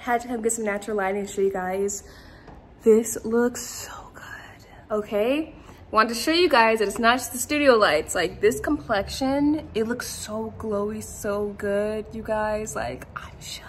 Had to come get some natural lighting to show you guys. This looks so good, okay? Wanted to show you guys that it's not just the studio lights. Like this complexion, it looks so glowy, so good, you guys. Like, I'm shook.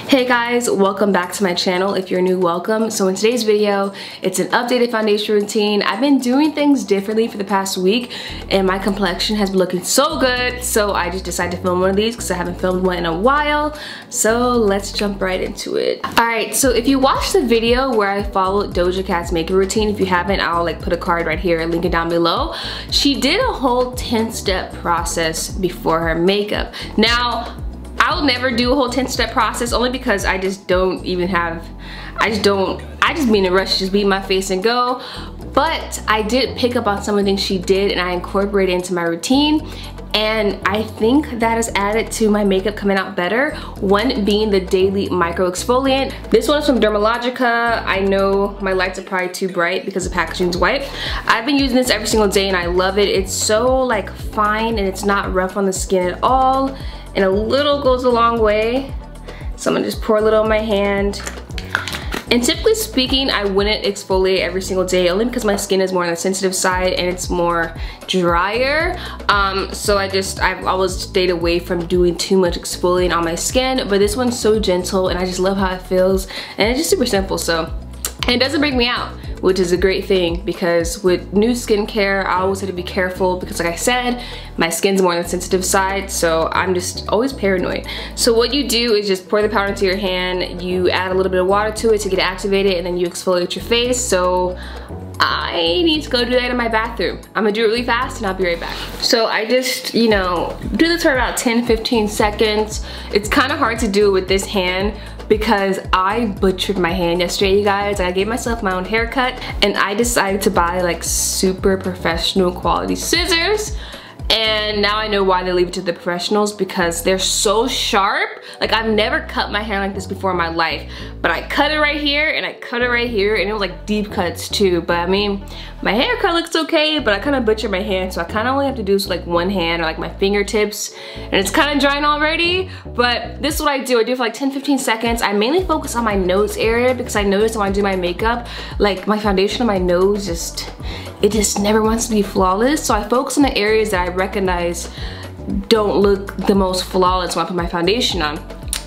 Hey guys, welcome back to my channel. If you're new, welcome. So in today's video, it's an updated foundation routine. I've been doing things differently for the past week and my complexion has been looking so good. So I just decided to film one of these because I haven't filmed one in a while. So let's jump right into it. All right, so if you watched the video where I followed Doja Cat's makeup routine, if you haven't, I'll like put a card right here and link it down below. She did a whole 10-step process before her makeup. Now, I'll never do a whole 10-step process only because I just don't even have, I just be in a rush to just beat my face and go. But I did pick up on some of the things she did and I incorporated into my routine. And I think that has added to my makeup coming out better. One being the daily microexfoliant. This one is from DERMALOGICA. I know my lights are probably too bright because the packaging's white. I've been using this every single day and I love it. It's so like fine and it's not rough on the skin at all. And a little goes a long way. So I'm gonna just pour a little on my hand. And typically speaking, I wouldn't exfoliate every single day only because my skin is more on the sensitive side and it's more drier. So I've always stayed away from doing too much exfoliating on my skin, but this one's so gentle and I just love how it feels and it's just super simple. So, and it doesn't break me out, which is a great thing because with new skincare, I always have to be careful because like I said, my skin's more on the sensitive side, so I'm just always paranoid. So what you do is just pour the powder into your hand, you add a little bit of water to it to get it activated, and then you exfoliate your face. So I need to go do that in my bathroom. I'm gonna do it really fast and I'll be right back. So I just, you know, do this for about 10-15 seconds. It's kind of hard to do it with this hand because I butchered my hand yesterday, you guys. I gave myself my own haircut and I decided to buy like super professional quality scissors. And now I know why they leave it to the professionals because they're so sharp. Like I've never cut my hair like this before in my life, but I cut it right here and I cut it right here and it was like deep cuts too. But I mean, my haircut looks okay, but I kind of butchered my hand. So I kind of only have to do this with like one hand or like my fingertips and it's kind of drying already. But this is what I do. I do it for like 10-15 seconds. I mainly focus on my nose area because I notice when I do my makeup, like my foundation on my nose it just never wants to be flawless. So I focus on the areas that I recognize don't look the most flawless when I put my foundation on.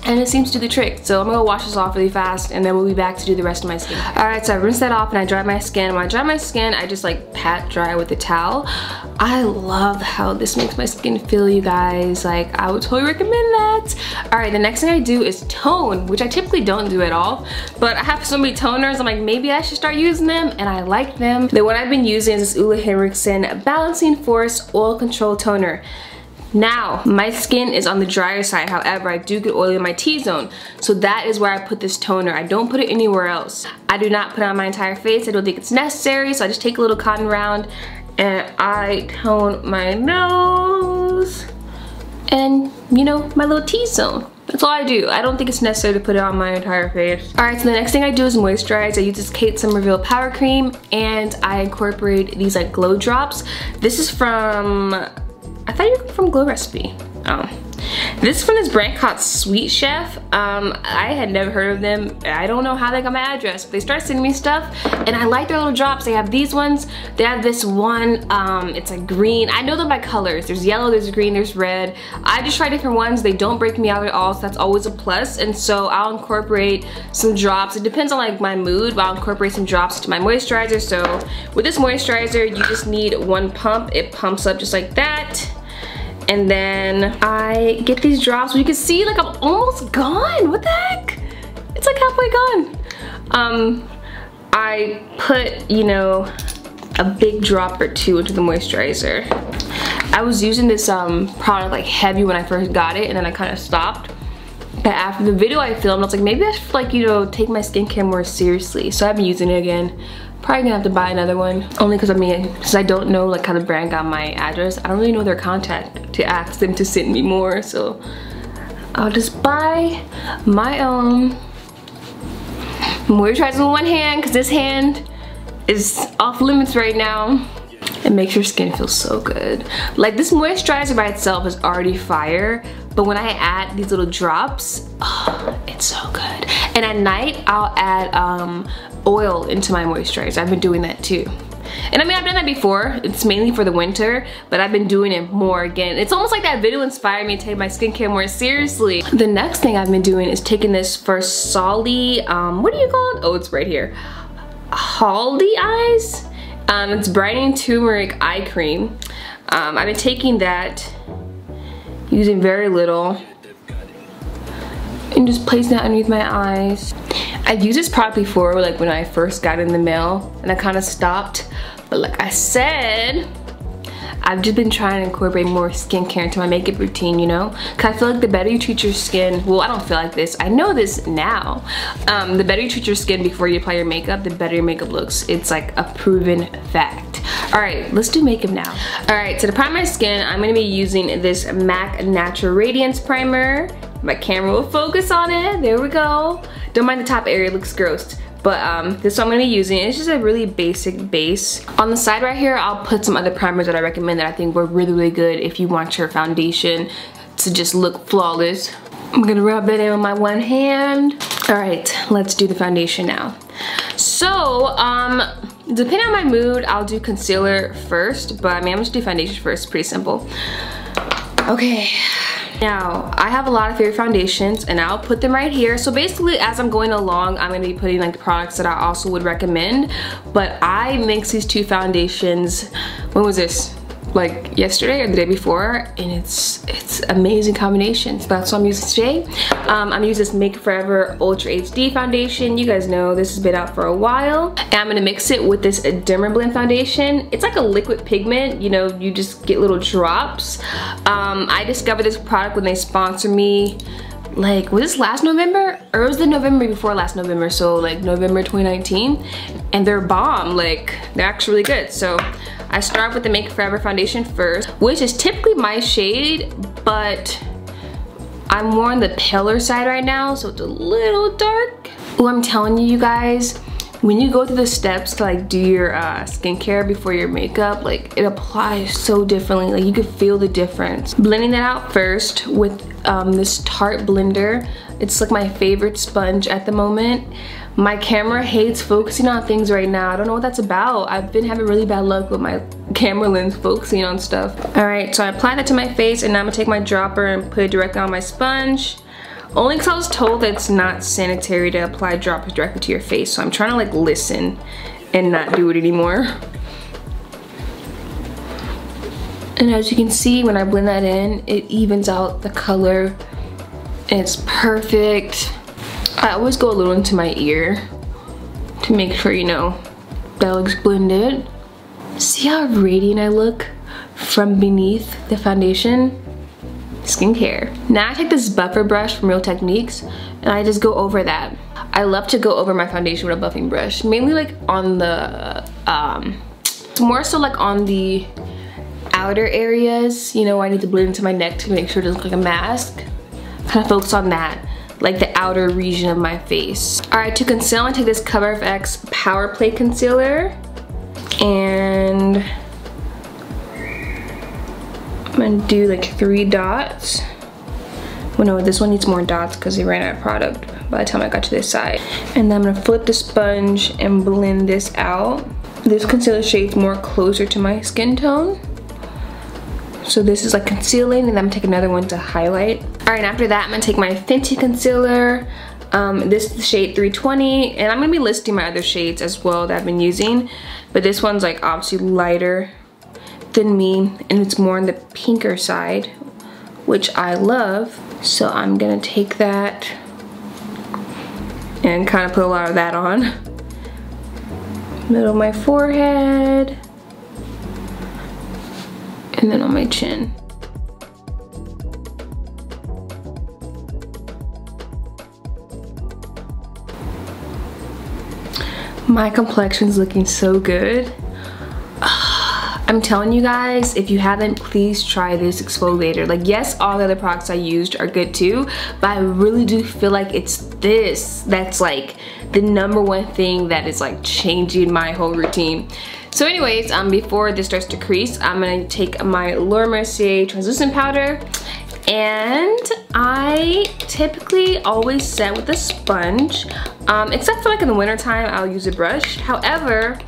And it seems to do the trick. So I'm gonna wash this off really fast and then we'll be back to do the rest of my skin. All right, so I rinse that off and I dry my skin. When I dry my skin, I just like pat dry with a towel. I love how this makes my skin feel, you guys. Like I would totally recommend that. All right, the next thing I do is tone, which I typically don't do at all. But I have so many toners, I'm like, maybe I should start using them and I like them. The one I've been using is this OLEHENRIKSEN Balancing Force Oil Control Toner. Now, my skin is on the drier side, however, I do get oily in my T-zone. So that is where I put this toner. I don't put it anywhere else. I do not put it on my entire face. I don't think it's necessary, so I just take a little cotton round and I tone my nose and, you know, my little T-zone. That's all I do. I don't think it's necessary to put it on my entire face. All right, so the next thing I do is moisturize. I use this Kate Somerville Power Cream and I incorporate these like glow drops. This is from, I thought you were from Glow Recipe. Oh. This is from this brand called Sweet Chef. I had never heard of them. I don't know how they got my address, but they started sending me stuff and I like their little drops. They have these ones. They have this one, it's like green. I know them by colors. There's yellow, there's green, there's red. I just try different ones. They don't break me out at all, so that's always a plus. And so I'll incorporate some drops. It depends on like my mood, but I'll incorporate some drops to my moisturizer. So with this moisturizer, you just need one pump. It pumps up just like that. And then I get these drops. You can see like I'm almost gone. What the heck? It's like halfway gone. I put, you know, a big drop or two into the moisturizer. I was using this product like heavy when I first got it and then I kind of stopped. But after the video I filmed, I was like, maybe I should like, you know, take my skincare more seriously. So I've been using it again. Probably gonna have to buy another one. Only because I mean, since I don't know like how the brand got my address, I don't really know their contact to ask them to send me more. So I'll just buy my own Moisturize with one hand because this hand is off limits right now. It makes your skin feel so good. Like this moisturizer by itself is already fire, but when I add these little drops, oh, it's so good. And at night, I'll add oil into my moisturizer. I've been doing that too. And I mean, I've done that before. It's mainly for the winter, but I've been doing it more again. It's almost like that video inspired me to take my skincare more seriously. The next thing I've been doing is taking this for Solly, what do you call it? Oh, it's right here. Haldy Eyes. It's brightening turmeric eye cream. I've been taking that, using very little, and just placing that underneath my eyes. I've used this product before, like when I first got it in the mail, and I kind of stopped. But like I said, I've just been trying to incorporate more skincare into my makeup routine, you know? Cause I feel like the better you treat your skin, well, I don't feel like this, I know this now. The better you treat your skin before you apply your makeup, the better your makeup looks. It's like a proven fact. All right, let's do makeup now. All right, so to prime my skin, I'm gonna be using this MAC Natural Radiance Primer. My camera will focus on it, there we go. Don't mind the top area, it looks gross. But this is what I'm gonna be using. It's just a really basic base. On the side right here, I'll put some other primers that I recommend that I think work really, really good if you want your foundation to just look flawless. I'm gonna rub it in with my one hand. All right, let's do the foundation now. So, depending on my mood, I'll do concealer first, but I mean, I'm just gonna do foundation first, pretty simple. Okay. Now, I have a lot of favorite foundations and I'll put them right here. So basically, as I'm going along, I'm gonna be putting like the products that I also would recommend. But I mixed these two foundations, when was this? Like yesterday or the day before, and it's amazing combination. So that's what I'm using today. I'm using this Make Forever Ultra HD foundation. You guys know this has been out for a while. And I'm gonna mix it with this DERMABLEND foundation. It's like a liquid pigment, you know, you just get little drops. I discovered this product when they sponsored me, like, was this last November? Or was it November before last November? So like November 2019. And they're bomb, like, they're actually really good. So I start with the Make Forever foundation first, which is typically my shade, but I'm more on the paler side right now, so it's a little dark. Oh, I'm telling you guys, when you go through the steps to like do your skincare before your makeup, like it applies so differently, like you could feel the difference. Blending that out first with this Tarte blender. It's like my favorite sponge at the moment. My camera hates focusing on things right now. I don't know what that's about. I've been having really bad luck with my camera lens focusing on stuff. All right, so I applied that to my face and now I'm gonna take my dropper and put it directly on my sponge. Only because I was told that it's not sanitary to apply droppers directly to your face. So I'm trying to like listen and not do it anymore. And as you can see, when I blend that in, it evens out the color. And it's perfect. I always go a little into my ear to make sure, you know, that looks blended. See how radiant I look from beneath the foundation? Skincare. Now I take this buffer brush from Real Techniques and I just go over that. I love to go over my foundation with a buffing brush, mainly like on the, more so like on the outer areas, you know, where I need to blend into my neck to make sure it doesn't look like a mask. Kind of focus on that, like the outer region of my face. All right, to conceal, I take this CoverFX Power Play Concealer, and I'm gonna do like 3 dots. Well, no, this one needs more dots because they ran out of product by the time I got to this side. And then I'm gonna flip the sponge and blend this out. This concealer shade's more closer to my skin tone. So this is like concealing, and then I'm gonna take another one to highlight. All right, after that, I'm gonna take my Fenty concealer. This is the shade 320, and I'm gonna be listing my other shades as well that I've been using. But this one's like obviously lighter than me, and it's more on the pinker side, which I love. So I'm gonna take that and kind of put a lot of that on. Middle of my forehead. And then on my chin. My complexion's looking so good. I'm telling you guys, if you haven't, please try this exfoliator. Like, yes, all the other products I used are good too, but I really do feel like it's this that's like the #1 thing that is like changing my whole routine. So anyways, before this starts to crease, I'm gonna take my Mercier translucent powder, and I typically always set with a sponge, except for like in the winter time, I'll use a brush. However,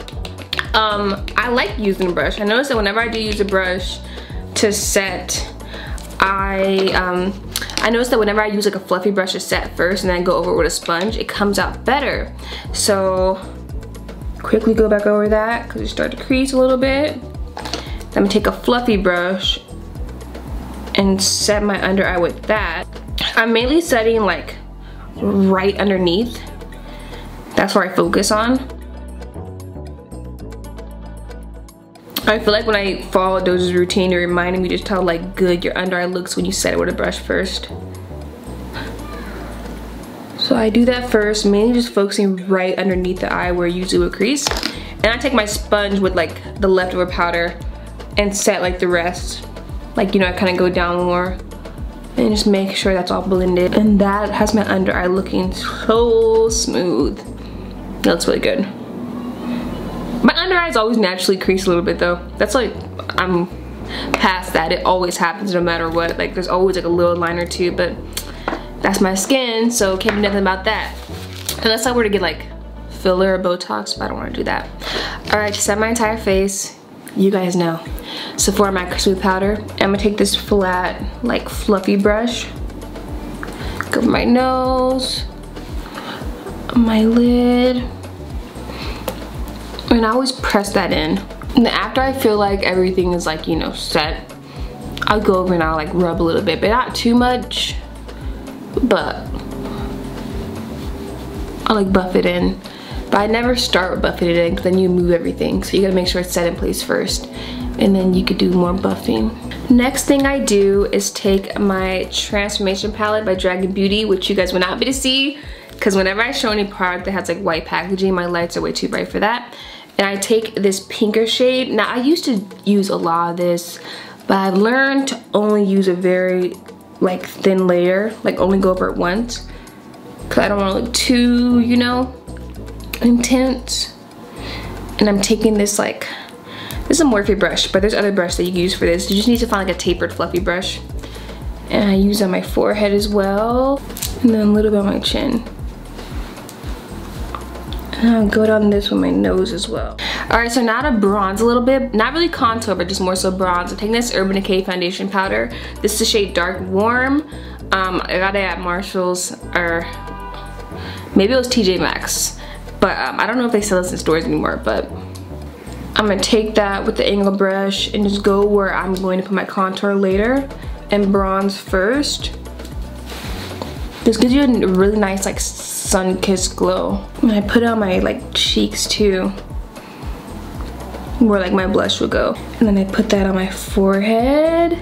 I like using a brush. I noticed that whenever I do use a brush to set, I noticed that whenever I use like a fluffy brush to set first and then go over it with a sponge, it comes out better. So quickly go back over that because it started to crease a little bit. Then I'm gonna take a fluffy brush and set my under eye with that. I'm mainly setting like right underneath. That's where I focus on. I feel like when I follow Doja's routine, it reminded me just how like good your under eye looks when you set it with a brush first. So I do that first, mainly just focusing right underneath the eye where you usually would crease. And I take my sponge with like the leftover powder and set like the rest. Like, you know, I kind of go down more and just make sure that's all blended. And that has my under eye looking so smooth. It looks really good. My under eyes always naturally crease a little bit though. That's like, I'm past that. It always happens no matter what. Like there's always like a little line or two, but that's my skin, so can't do nothing about that. Unless I were to get like filler or Botox, but I don't want to do that. Alright, to set my entire face, you guys know. So for my smooth powder, I'm gonna take this flat, like fluffy brush, go over my nose, my lid, and I always press that in. And after I feel like everything is like, you know, set, I'll go over and I'll like rub a little bit, but not too much, but I'll like buff it in. But I never start with buffing it in because then you move everything. So you gotta make sure it's set in place first, and then you could do more buffing. Next thing I do is take my Transformation palette by Dragon Beauty, which you guys will not be to see because whenever I show any product that has like white packaging, my lights are way too bright for that. And I take this pinker shade. Now I used to use a lot of this, but I've learned to only use a very like thin layer, like only go over it once, because I don't want to look too, you know, intense. And I'm taking this like, this is a Morphe brush, but there's other brush that you can use for this. You just need to find like a tapered fluffy brush. And I use on my forehead as well, and then a little bit on my chin. And I'll go down this with my nose as well. Alright, so now to bronze a little bit. Not really contour, but just more so bronze. I'm taking this Urban Decay foundation powder. This is the shade Dark Warm. I got it at Marshall's, or maybe it was TJ Maxx. But I don't know if they sell this in stores anymore, but I'm gonna take that with the angle brush and just go where I'm going to put my contour later and bronze first. This gives you a really nice like sun-kissed glow. And I put it on my like cheeks too, where like my blush would go. And then I put that on my forehead.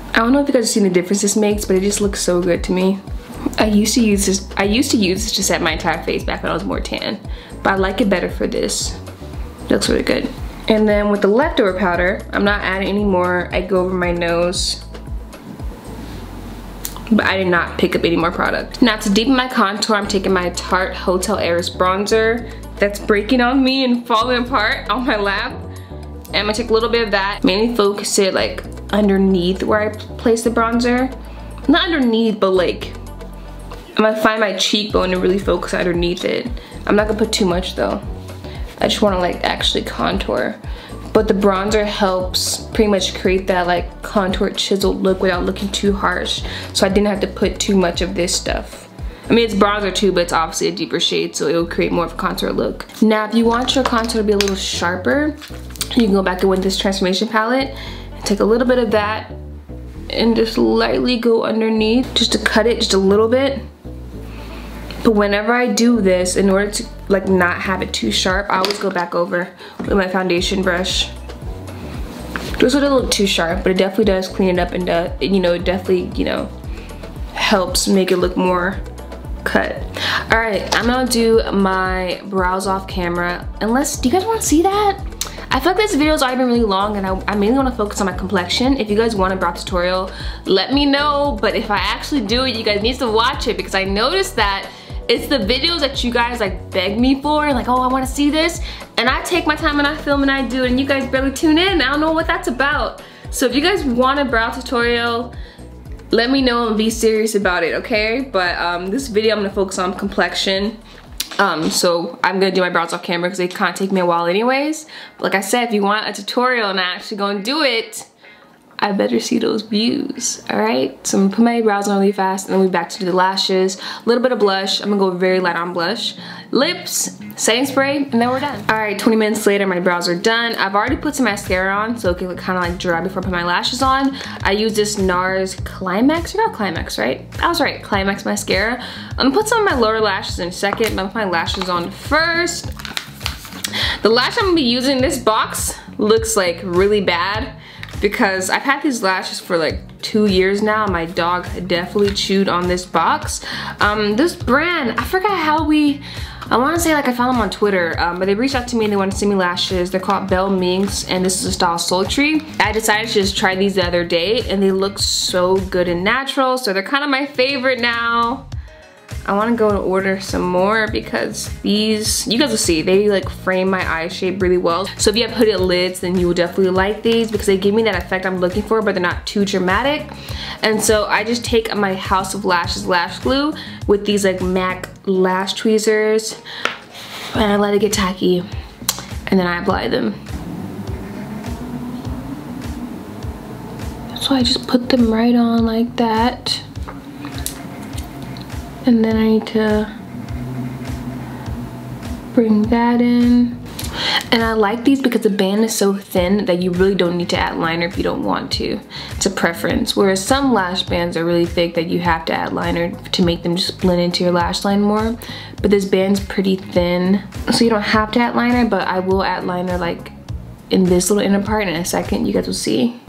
I don't know if you guys have seen the difference this makes, but it just looks so good to me. I used to use this to set my entire face back when I was more tan, but I like it better for this. It looks really good. And then with the leftover powder, I'm not adding any more. I go over my nose, but I did not pick up any more product. Now to deepen my contour, I'm taking my Tarte Hotel Heiress bronzer that's breaking on me and falling apart on my lap. And I'm gonna take a little bit of that, mainly focus it like underneath where I place the bronzer. Not underneath, but like, I'm gonna find my cheekbone and really focus underneath it. I'm not gonna put too much though. I just wanna like actually contour. But the bronzer helps pretty much create that like contoured chiseled look without looking too harsh. So I didn't have to put too much of this stuff. I mean, it's bronzer too, but it's obviously a deeper shade, so it'll create more of a contour look. Now, if you want your contour to be a little sharper, you can go back in with this Transformation palette and take a little bit of that and just lightly go underneath just to cut it just a little bit. But whenever I do this, in order to like not have it too sharp, I always go back over with my foundation brush. This would a little too sharp, but it definitely does clean it up, and you know, it definitely, you know, helps make it look more cut. Alright, I'm gonna do my brows off camera. Unless, do you guys want to see that? I feel like this video's already been really long and I mainly want to focus on my complexion. If you guys want a brow tutorial, let me know. But if I actually do it, you guys need to watch it, because I noticed that it's the videos that you guys like beg me for, like, oh, I want to see this, and I take my time and I film and I do it, and you guys barely tune in. I don't know what that's about. So if you guys want a brow tutorial, let me know and be serious about it, okay? But this video I'm gonna focus on complexion. So I'm gonna do my brows off camera because they kind of take me a while anyways. But like I said, if you want a tutorial and I actually gonna do it, I better see those views, all right? So I'm gonna put my brows on really fast, and then we'll be back to do the lashes, a little bit of blush. I'm gonna go very light on blush, lips, setting spray, and then we're done. All right, 20 minutes later, my brows are done. I've already put some mascara on, so it can kind of like dry before I put my lashes on. I use this NARS Climax, you're not Climax, right? I was right, Climax mascara. I'm gonna put some of my lower lashes in a second, but I'll put my lashes on first. The lash I'm gonna be using, this box looks like really bad, because I've had these lashes for like 2 years now. My dog definitely chewed on this box. This brand, I forgot how I want to say like I found them on Twitter, but they reached out to me and they wanted to send me lashes. They're called Belle Minx, and this is the style Sultry. I decided to just try these the other day, and they look so good and natural, so they're kind of my favorite now. I want to go and order some more because these, you guys will see, they like frame my eye shape really well. So if you have hooded lids, then you will definitely like these because they give me that effect I'm looking for, but they're not too dramatic. And so I just take my House of Lashes lash glue with these like MAC lash tweezers, and I let it get tacky, and then I apply them. So I just put them right on like that. And then I need to bring that in. And I like these because the band is so thin that you really don't need to add liner if you don't want to. It's a preference. Whereas some lash bands are really thick that you have to add liner to make them just blend into your lash line more. But this band's pretty thin, so you don't have to add liner, but I will add liner like in this little inner part in a second. You guys will see.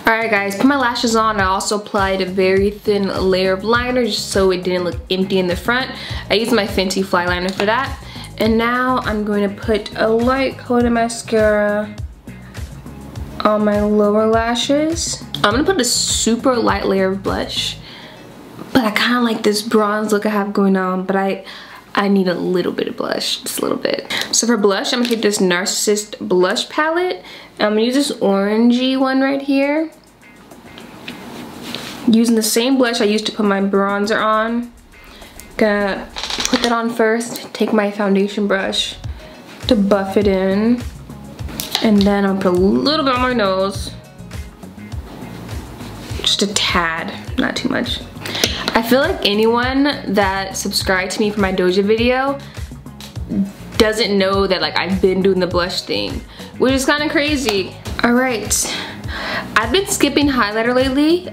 Alright guys, put my lashes on. I also applied a very thin layer of liner just so it didn't look empty in the front. I used my Fenty Fly liner for that. And now I'm going to put a light coat of mascara on my lower lashes. I'm going to put a super light layer of blush. But I kind of like this bronze look I have going on, but I need a little bit of blush, just a little bit. So for blush, I'm gonna take this Narcissist blush palette. I'm gonna use this orangey one right here. Using the same blush I used to put my bronzer on. Gonna put that on first, take my foundation brush to buff it in. And then I'll put a little bit on my nose. Just a tad, not too much. I feel like anyone that subscribed to me for my Doja video doesn't know that like I've been doing the blush thing, which is kind of crazy. All right, I've been skipping highlighter lately.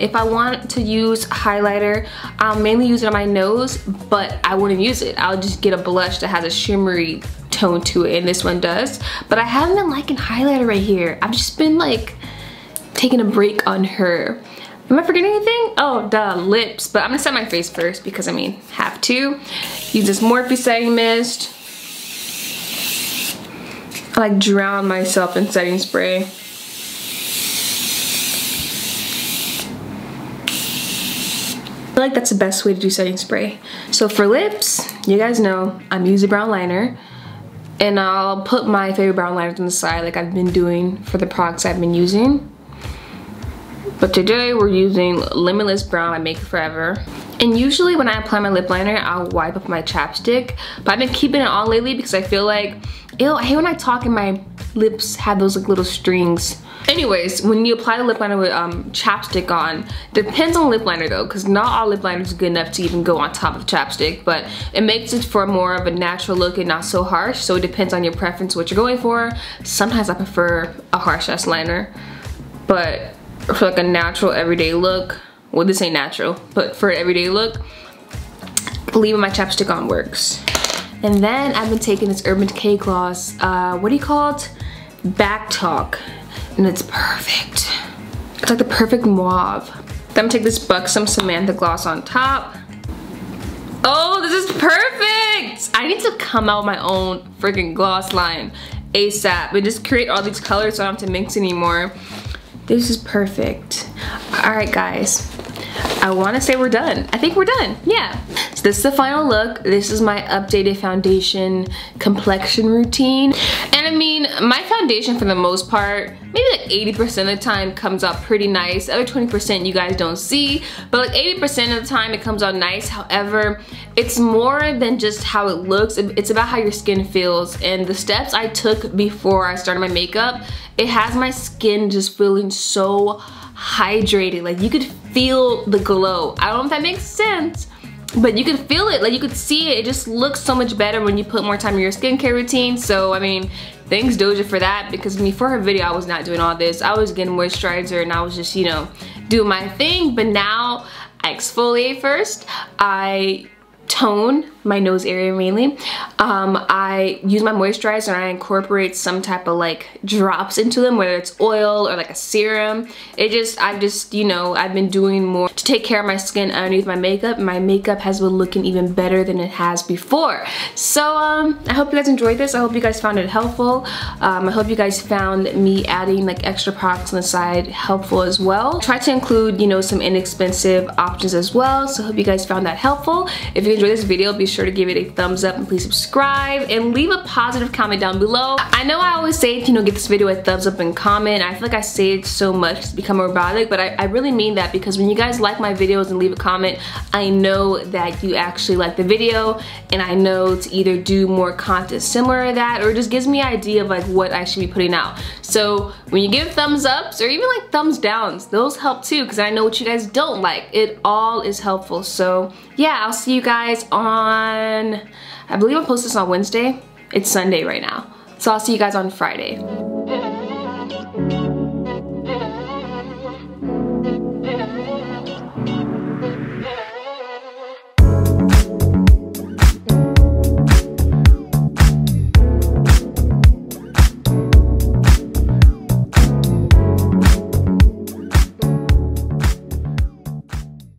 If I want to use highlighter, I'll mainly use it on my nose, but I wouldn't use it. I'll just get a blush that has a shimmery tone to it, and this one does. But I haven't been liking highlighter right here. I've just been like taking a break on her. Am I forgetting anything? Oh, duh, lips. But I'm gonna set my face first because I mean, have to. Use this Morphe setting mist. I like drown myself in setting spray. I feel like that's the best way to do setting spray. So for lips, you guys know I'm using brown liner. And I'll put my favorite brown liners on the side like I've been doing for the products I've been using. But today we're using Limitless Brown by Make It Forever. And usually when I apply my lip liner, I'll wipe up my chapstick. But I've been keeping it on lately because I feel like, ew, I hate when I talk and my lips have those like little strings. Anyways, when you apply the lip liner with chapstick on, depends on lip liner though, because not all lip liner is good enough to even go on top of chapstick, but it makes it for more of a natural look and not so harsh. So it depends on your preference, what you're going for. Sometimes I prefer a harsh ass liner, but for like a natural everyday look, well this ain't natural, but for an everyday look, leaving my chapstick on works. And then I've been taking this Urban Decay gloss, what do you call it? BACKTALK, and it's perfect. It's like the perfect mauve. Then I'm gonna take this Buxom Samantha gloss on top. Oh, this is perfect! I need to come out with my own freaking gloss line. ASAP and just create all these colors so I don't have to mix anymore. This is perfect. Alright guys, I want to say we're done. I think we're done, yeah. So this is the final look. This is my updated foundation complexion routine. And I mean, my foundation for the most part, maybe like 80% of the time comes out pretty nice. The other 20% you guys don't see, but like 80% of the time it comes out nice. However, it's more than just how it looks. It's about how your skin feels. And the steps I took before I started my makeup, it has my skin just feeling so hydrated. Like you could feel the glow. I don't know if that makes sense, but you could feel it, like you could see it. It just looks so much better when you put more time in your skincare routine. So I mean, thanks Doja for that, because for her video I was not doing all this. I was getting moisturizer and I was just, you know, doing my thing. But now I exfoliate first, I tone my nose area mainly. I use my moisturizer and I incorporate some type of like drops into them, whether it's oil or like a serum. I've been doing more to take care of my skin underneath my makeup. My makeup has been looking even better than it has before. So I hope you guys enjoyed this. I hope you guys found it helpful. I hope you guys found me adding like extra products on the side helpful as well. Try to include, you know, some inexpensive options as well. So I hope you guys found that helpful. If you enjoyed this video, be sure to give it a thumbs up and please subscribe and leave a positive comment down below. I know I always say, you know, give this video a thumbs up and comment. I feel like I say it so much to become robotic, but I really mean that, because when you guys like my videos and leave a comment, I know that you actually like the video, and I know to either do more content similar to that, or it just gives me an idea of like what I should be putting out. So when you give thumbs ups or even like thumbs downs, those help too, because I know what you guys don't like. It all is helpful. So yeah, I'll see you guys on, I believe I'll post this on Wednesday. It's Sunday right now. So I'll see you guys on Friday.